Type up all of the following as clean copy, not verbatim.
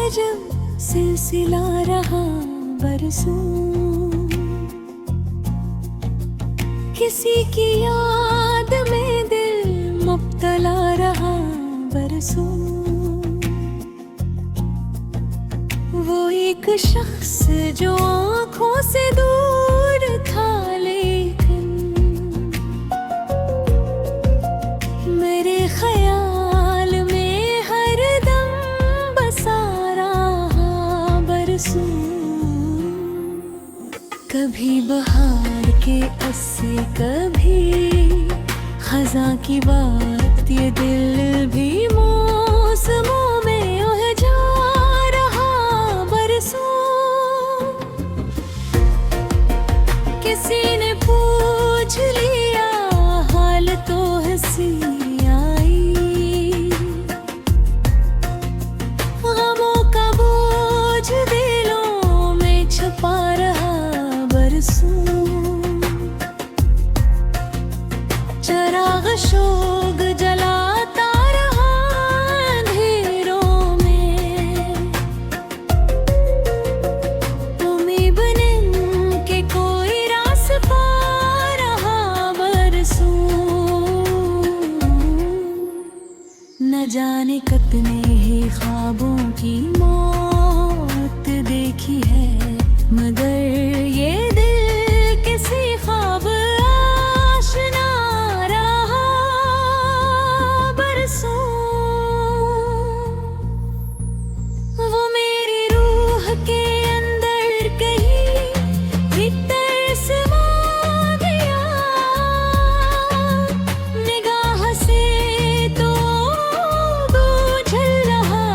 जब सिलसिला रहा बरसों, किसी की याद में दिल मुब्तला रहा बरसों। वो एक शख्स जो आँखों से दूर था, लेकिन मेरे ख्याल में हर दम बसा रहा बरसों। कभी बहार के अस्से, कभी खज़ां की बात, ये दिल भी मौसमों में उलझा रहा बरसों। किसी ने पूछ लिया हाल तो हंसी आई, गमों का बोझ दिलों में छुपा रहा बरसों। चराग शोक जलाता रहा अंधेरों में, उम्मीद बन के कोई रास्ता रहा बरसों। न जाने कितने ही ख्वाबों की मौत देखी है, मगर ये दिल किसी ख्वाब आशना रहा बरसों। वो मेरी रूह के अंदर कहीं भीतर समा गया, निगाह से तो बूझल रहा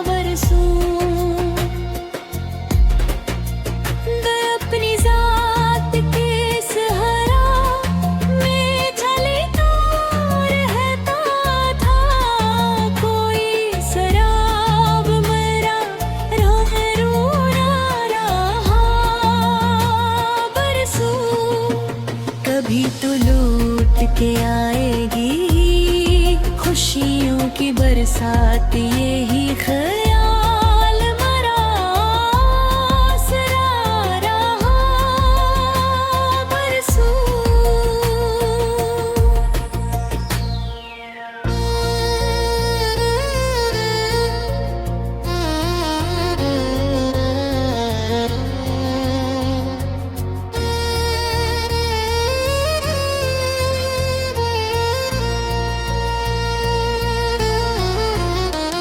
बरसों। अपनी जात के सहारा में झलकता रहता था, कोई शराब मरा रोना रहा बरसों। कभी तो लौट के आएगी खुशियों की बरसात, यही ख्याल मरा आसरा रहा बरसों।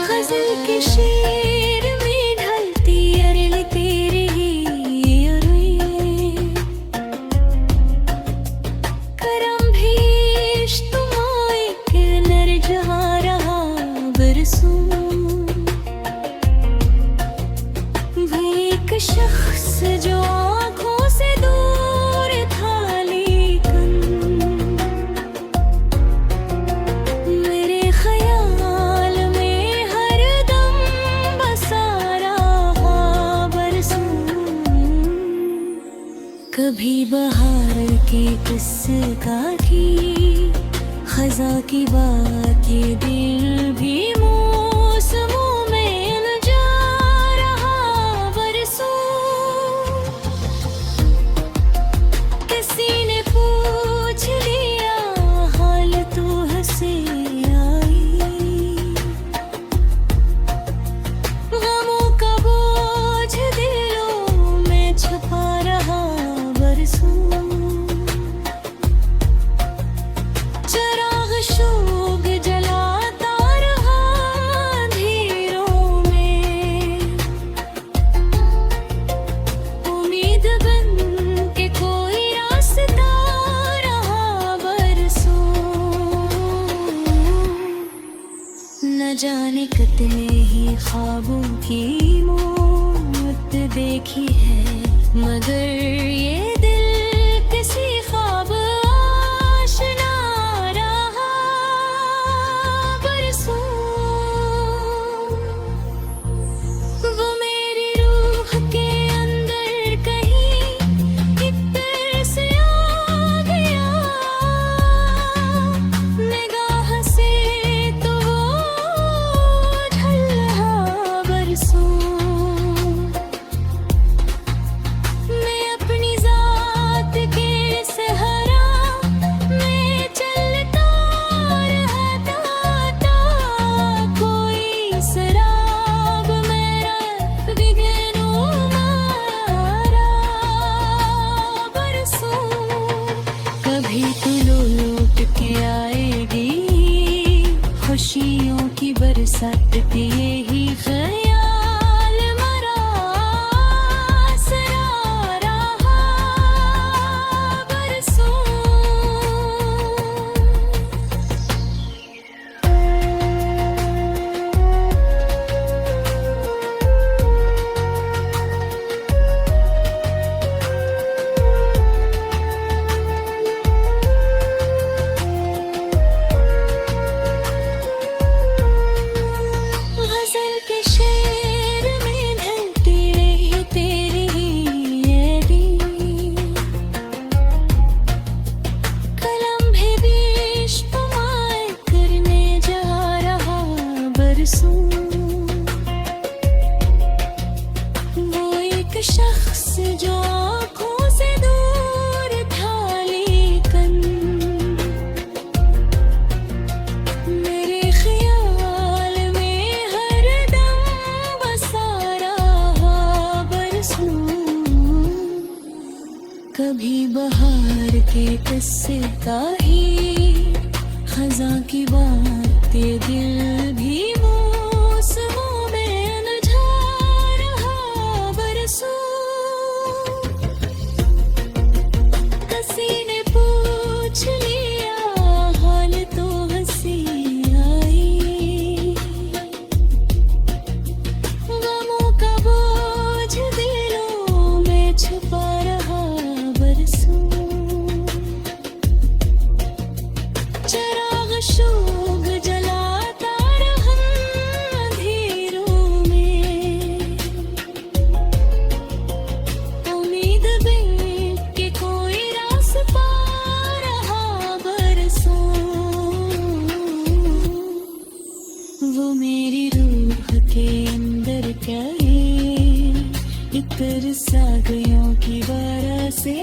ग़ज़ल के शेर में ढलती अरल तेरी ही अरवें, करम भेष तुम एक नर जहाँ रहा बरसों। वो एक शख्स जो आँखों से दूर था, लेकिन मेरे ख्याल में हर दम बसा रहा बरसों। कभी बहार के किस्से का थी खज़ां की बात, ये दिल भी मौसमों में उलझा रहा बरसों। किसी ने पूछ लिया हाल तो हंसी आई, गमों का बोझ दिलों में छुपा रहा बरसों। चराग शोक जलाता रहा अंधेरों में, उम्मीद बन के कोई रास्ता रहा बरसों। न जाने कितने ही ख्वाबों की मौत देखी है, मगर ये दिल किसी ख्वाब आशना रहा बरसों। वो मेरी रूह के अंदर कहीं भीतर से आ गया, निगाह से तो वो ढल रहा बरसों। सटके ही ख्याल मरा सरा रहा बरसों गजल के शेर में ढलती रही तेरी यादें कलम भी बेशुमार करने जा रहा बरसों वो एक शख्स जो आँखों से दूर था लेकिन मेरे ख्याल में हर दम बसा रहा बरसों कभी बहार के किस्से का ही खज़ां की बातें दिल भी मौसमों में उलझा रहा बरसों किसी ने पूछ लिया हाल तो हंसी आई गमों का बोझ दिलों में छुपा रहा बरसों चिराग शोग जलाता रहा अंधेरों में उम्मीद बिन के कोई रास पा रहा बरसों वो मेरी रूह के अंदर क्या है इतर सा गयों की बारह से